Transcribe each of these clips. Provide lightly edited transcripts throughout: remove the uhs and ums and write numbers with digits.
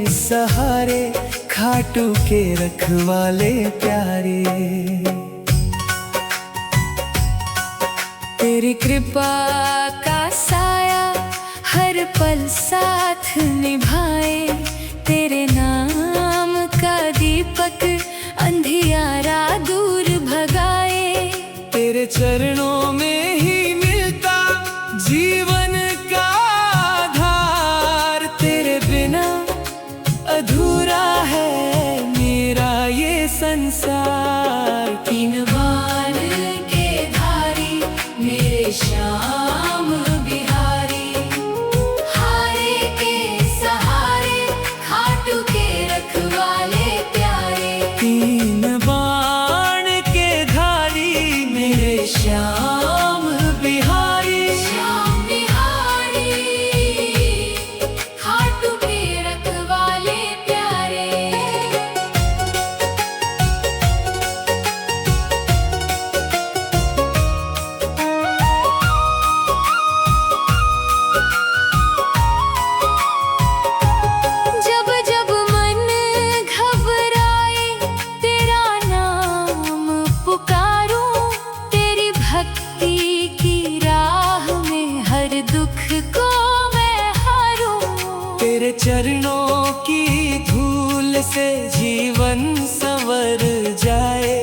सहारे, खाटू के रखवाले प्यारे। तेरी कृपा का साया हर पल साथ निभाए, तेरे नाम का दीपक अंधियारा दूर भगाए। तेरे चरणों में ही मिलता जीवन का आधार, तेरे बिना अधूरा है मेरा ये संसार। तीन बाण के धारी मेरे श्याम बिहारी, हारे के सहारे, खाटू के रखवाले प्यारे। तीन बाण के धारी मेरे श्याम बिहारी, श्याम बिहारी, खाटू के रखवाले प्यारे। जब जब मन घबराए तेरा नाम पुकारूं, तेरी भक्ति की राह में हर दुख को मैं हारूं। तेरे चरणों की धूल से जीवन संवर जाए,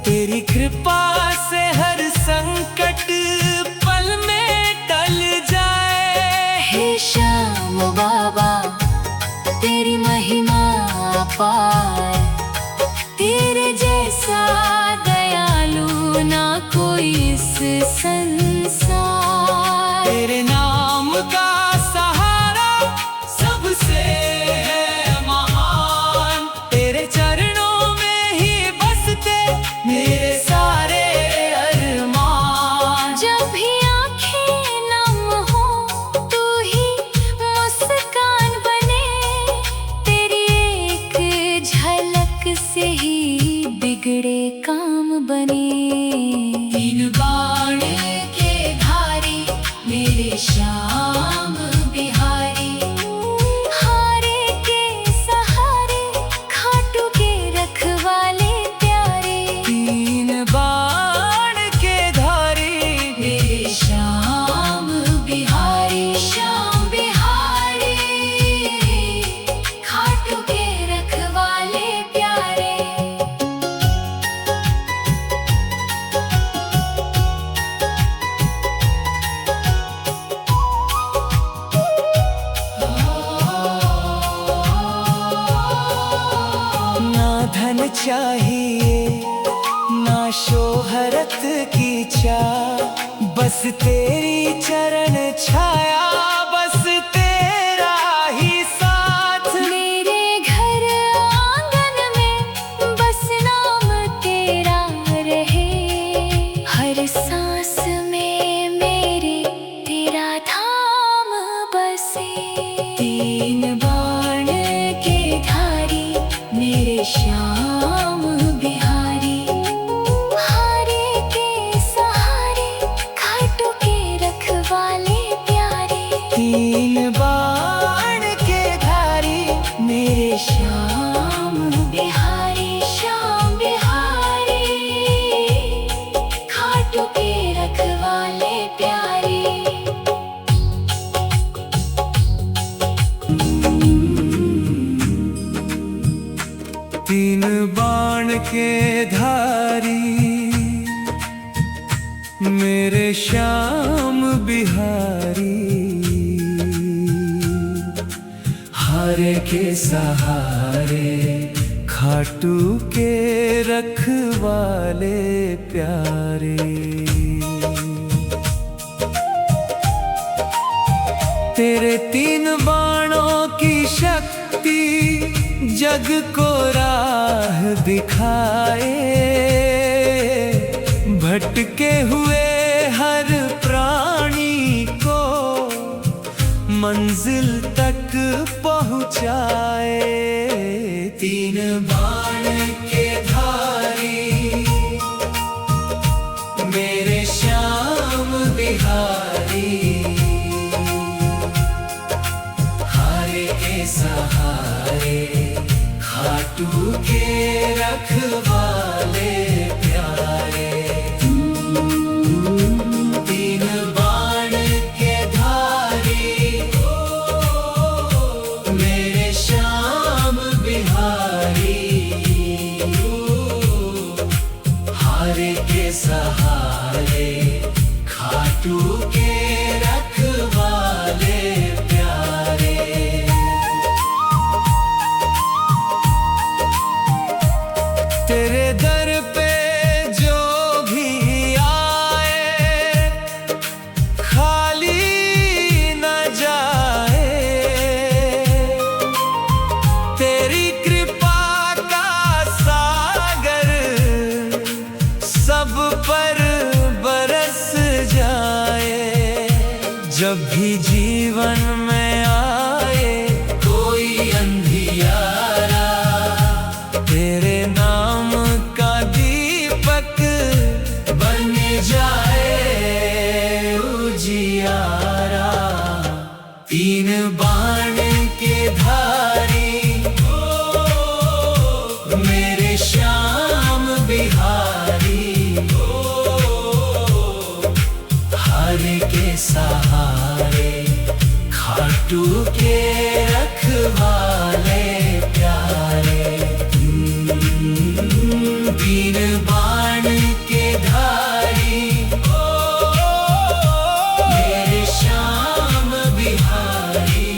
तेरी कृपा से हर संकट पल में टल जाए। हे श्याम बाबा तेरी महिमा अपार, तेरे जैसा दयालु ना कोई इस संसार। तेरे नाम का सहारा सबसे है महान, तेरे चरणों में ही बसते मेरे सारे अरमान। जब भी आँखें नम हो तू ही मुस्कान बने, तेरी एक झलक से ही बिगड़े काम बने। तीन बाण के धारी मेरे श्याम बिहारी, हारे के सहारे, खाटू के रखवाले प्यारे। तीन बाण के धारी मेरे श्याम बिहारी, श्याम बिहारी, खाटू के रखवाले प्यारे। ना धन चाहिए ना शोहरत की चाह, बस तेरी चरण छाया, बस तेरा ही साथ। मेरे घर आंगन में बस नाम तेरा रहे, हर सांस में मेरे तेरा धाम बसे। तीन बाण के धारी मेरे श्याम बिहारी, हारे के सहारे, खाटू के रखवाले प्यारे। तीन बाण के धारी मेरे श्याम बिहारी, श्याम बिहारी, खाटू के रखवाले प्यारे। तीन बाण के धारी मेरे श्याम बिहारी, हारे के सहारे, खाटू के रखवाले प्यारे। तेरे तीन बाणों की शक्ति जग को राह दिखाए, भटके हुए हर प्राणी को मंजिल तक पहुँचाए। तीन बाण के धारी मेरे श्याम बिहारी, हारे के सहारे, प्यारे, खाटू के रखवाले प्यारे। तीन बाण के धारी, मेरे श्याम बिहारी, हारे के सहारे, खाटू के रखवाले प्यारे। तेरे दर पे जो भी आए, खाली न जाए, तेरी कृपा का सागर सब पर बरस जाए। जब भी जीवन में आए कोई अंधियारा, तेरे नाम का दीपक बन जाए उजियारा। तीन बाण के धारी, मेरे श्याम बिहारी, हारे के सहारे, खाटू के रखवाले प्यारे। तीन बाण के धारी, मेरे श्याम बिहारी,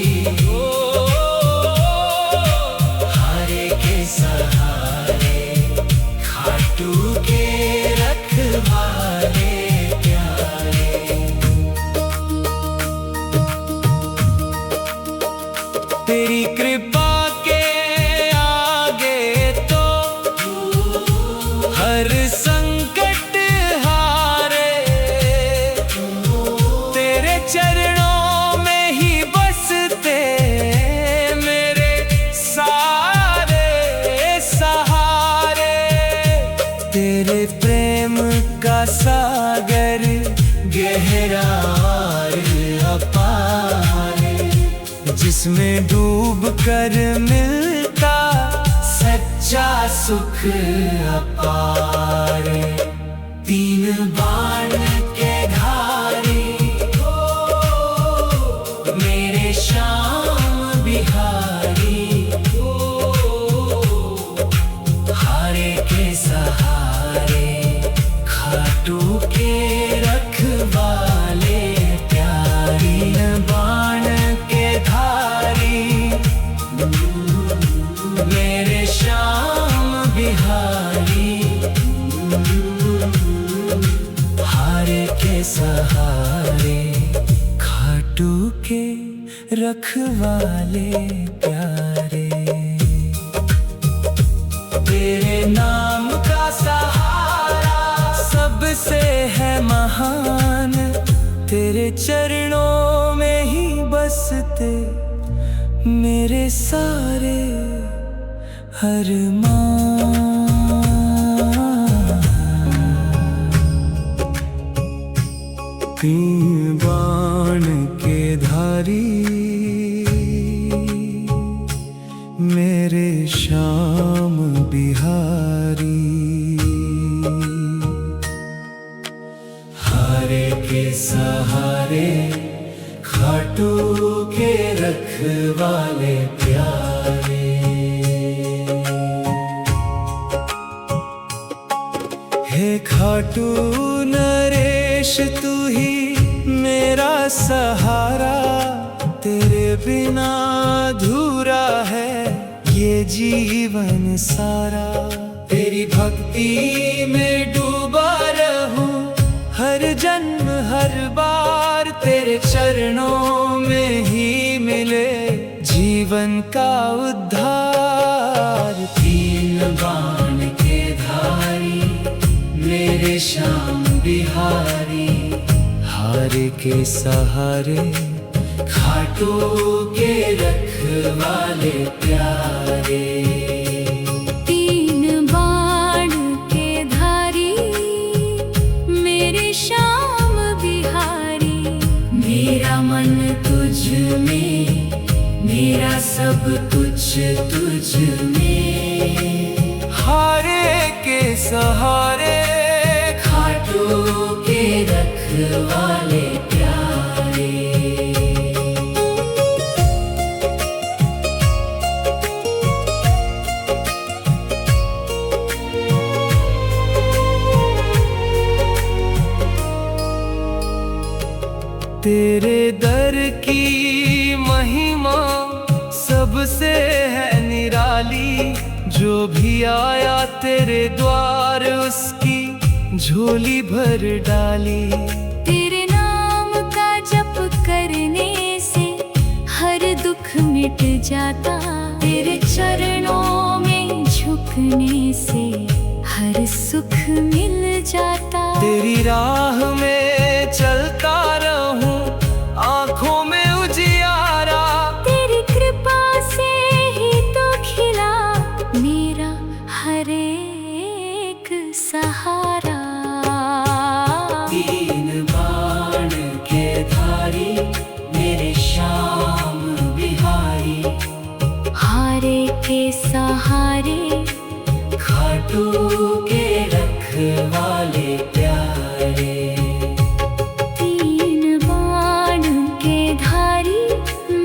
हारे के सहारे, खाटू के रखवाले प्यारे। तेरी कृपा के आगे तो हर संकट हारे, तेरे चरणों में ही बसते मेरे सारे सहारे। तेरे प्रेम का सागर गहरा और अपार, जिसमें डूब कर मिलता सच्चा सुख अपार। तीन बाण के धारी, मेरे श्याम बिहारी, हारे के सहारे, खाटू के रखवाले प्यारी। बाण के धारी, मेरे श्याम बिहारी, हारे के सहारे, खाटू के रखवाले प्यारे। तेरे नाम का सहारा सबसे है महान, तेरे चरणों में ही बसते मेरे सारे अरमान। तीन बाण के धारी, मेरे श्याम बिहारी, हारे के सहारे, खाटू के रखवाले प्यारे। हे खाटू नरेश तू ही मेरा सहारा, तेरे बिना अधूरा है ये जीवन सारा। तेरी भक्ति में डूबा रहूं हर जन्म हर बार, तेरे चरणों में ही मिले जीवन का उद्धार। तीन बाण के धारी, मेरे श्याम बिहारी, हारे के सहारे, खाटू के रखवाले प्यारे। तीन बाण के धारी, मेरे श्याम बिहारी, मेरा मन तुझ में, मेरा सब कुछ कुछ तुझ में। हारे के सहारे खाटू के रखवाले प्यारे। तेरे दर की महिमा सबसे है निराली। जो भी आया तेरे द्वार उसकी झोली भर डाली। तेरे नाम का जप करने से हर दुख मिट जाता। तेरे चरणों में झुकने से हर सुख मिल जाता। तेरी राह में चलता रहूं आंखों में उजियारा। तेरी कृपा से ही तो खिला मेरा हर एक सहारा। तीन बाण के धारी मेरे श्याम बिहारी। हारे के सहारे खाटू के रखवाले प्यारे। तीन बाण के धारी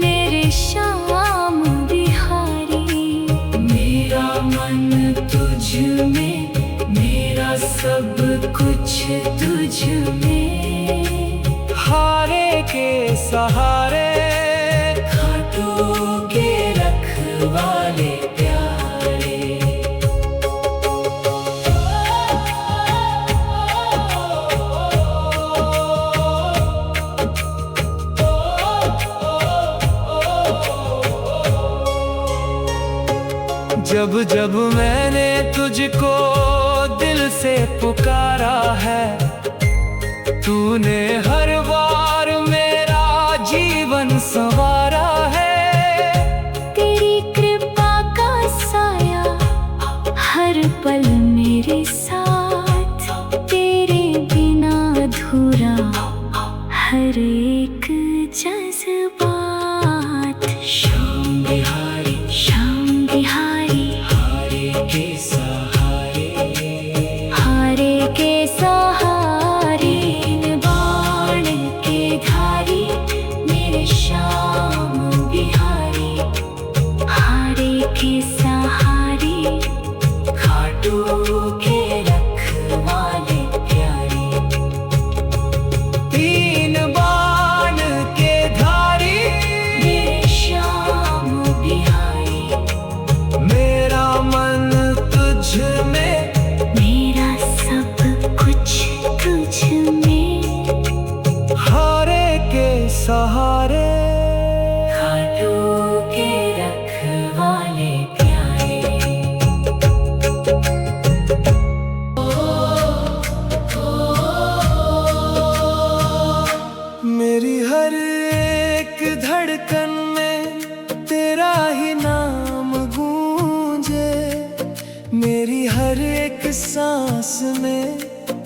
मेरे श्याम बिहारी। मेरा मन तुझ में, मेरा सब कुछ तुझ में। हारे के सहारे खाटू के रखवाले प्यारे। जब जब मैंने तुझको दिल से पुकारा है, तूने हर बार मेरा जीवन संवारा है। तेरी कृपा का साया हर पल मेरे साथ। तेरे बिना अधूरा हर एक जज्बात। श्याम बिहारी, श्याम बिहारी। हारे के सहारे, हारे के सहारे। तीन बाण के धारी मेरे श्याम बिहारी। हारे के सहारे खाटू के रखवाले प्यारे। तीन बाण के धारी मेरे श्याम बिहारी। मेरा मन तुझ में, मेरा सब कुछ तुझ में। हारे के सहारे खाटू के रखवाले प्यारे। मेरी हर एक धड़कन में तेरा ही नाम गूंजे। मेरी हर एक सांस में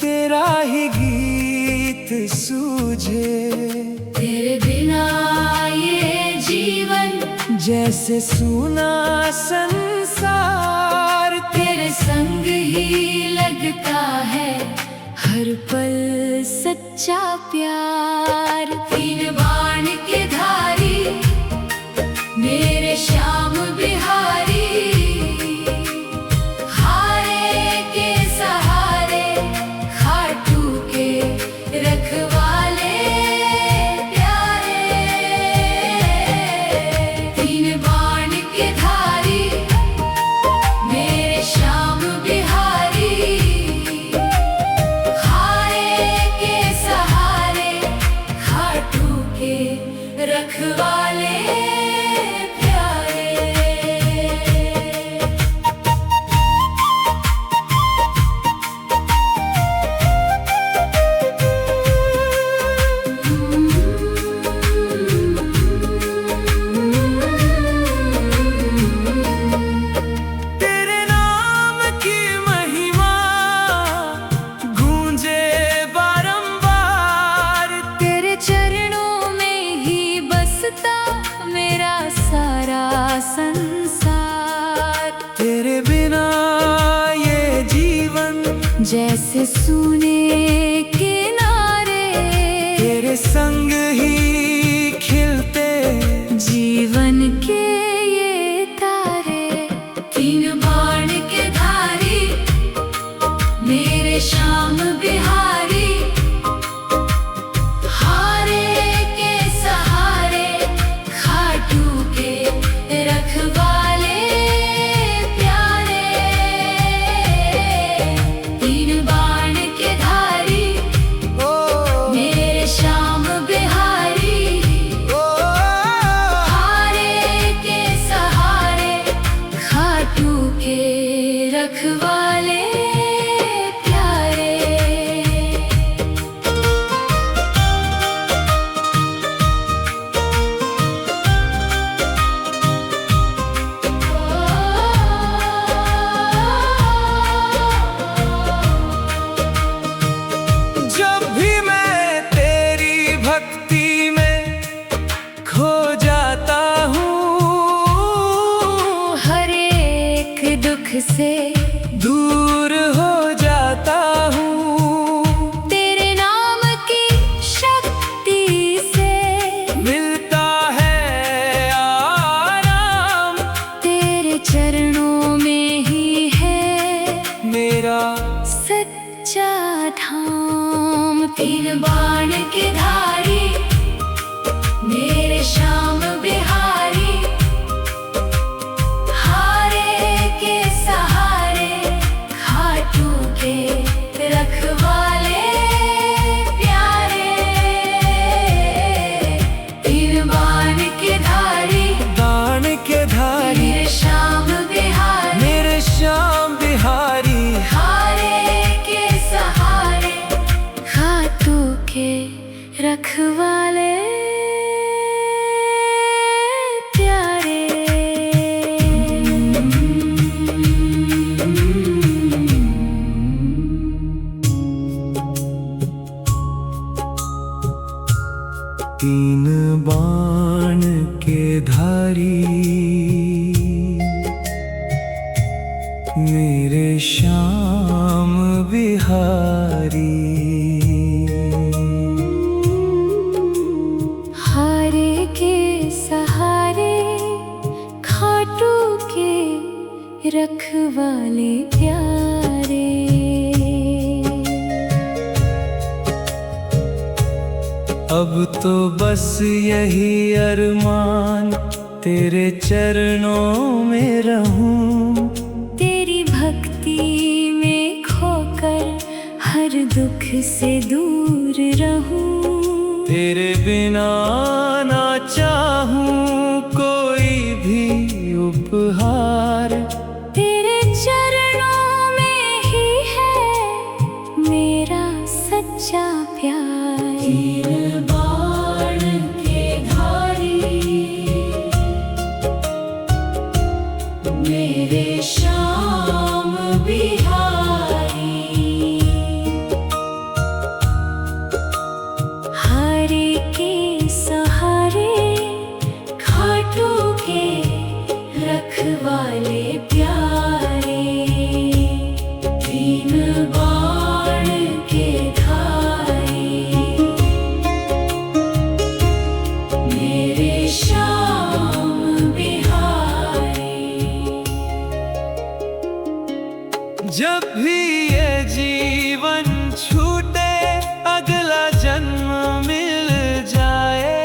तेरा ही गीत सूझे। तेरे बिना ये जीवन जैसे सूना संसार। तेरे संग ही लगता है हर पल सच्चा प्यार। तीन बाण के धारी मेरे श्याम बिहारी। हारे के सहारे खाटू के रखवाले प्यारे। तीन बाण के धारी मेरे श्याम बिहारी। हारे के सहारे खाटू जैसे सूने किनारे, तेरे संग ही खिलते जीवन के ये तारे। तीन बाण के धारी मेरे श्याम बिहारी, हारे के सहारे खाटू के रखवाले प्यारे। तीन बाण के धारी मेरे श्याम बिहारी, हारे के सहारे खाटू के रखवाले प्यारे। जब भी मैं तेरी भक्ति में खो जाता हूँ, हर एक दुख से दूर हो जाता हूँ। तेरे नाम की शक्ति से मिलता है आराम, तेरे चरणों में ही है मेरा सच्चा धाम। तीन बाण के धारी मेरे श्याम बिहारी, हारे के सहारे खाटू के रखवाले प्यारे। तीन बाण के धारी दान के धारी मेरे श्याम बिहारी, मेरे श्याम बिहारी, हारे के सहारे खाटू के रखवाले प्यारे। तीन बाण के धारी मेरे श्याम बिहारी, हारे के सहारे खाटू के रखवाले प्यारे। अब तो बस यही अरमान तेरे चरणों में रहूं, तेरी भक्ति में खोकर हर दुख से दूर रहूं। तेरे बिना ना चाहूं कोई भी उपहार, तेरे चरणों में ही है मेरा सच्चा प्यार। तीन बाण के धारी मेरे श्याम बिहारी, हारे के सहारे खाटू के रखवाले प्यारे। तीन बाण के धारी मेरे श्याम बिहारी। जब भी ये जीवन छूटे अगला जन्म मिल जाए,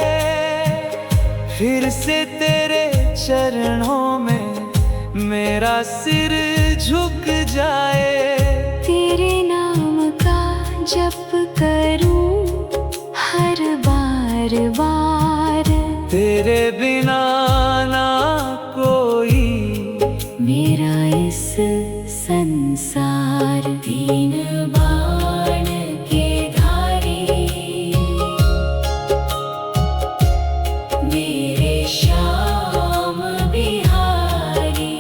फिर से तेरे चरणों में मेरा सिर झुक जाए। तेरे नाम का जप करूं हर बार बार, तेरे बिना ना कोई मेरा इस संसार। तीन बाण के धारी मेरे श्याम बिहारी,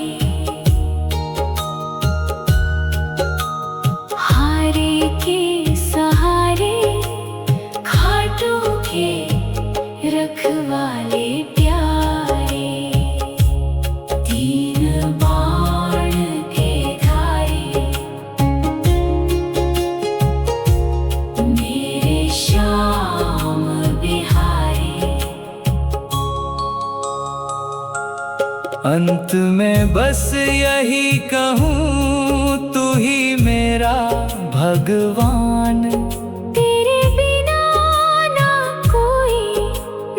हारे के सहारे खाटू के रखवाले प्यारे। तीन बाण के धारी बस यही कहूँ, तू ही मेरा भगवान। तेरे बिना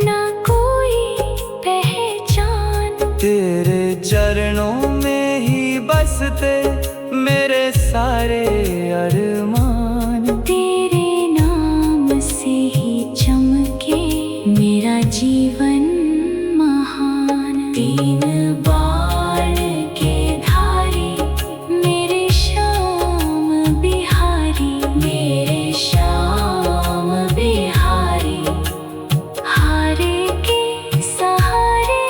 ना कोई पहचान। तेरे चरणों में ही बसते मेरे सारे अरमान। तेरे नाम से ही चमके मेरा जीवन महान। तीन बाण के धारी मेरे श्याम बिहारी, मेरे श्याम बिहारी। हारे के सहारे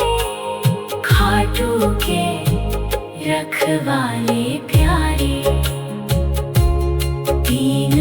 खाटू के रखवाले प्यारे। तीन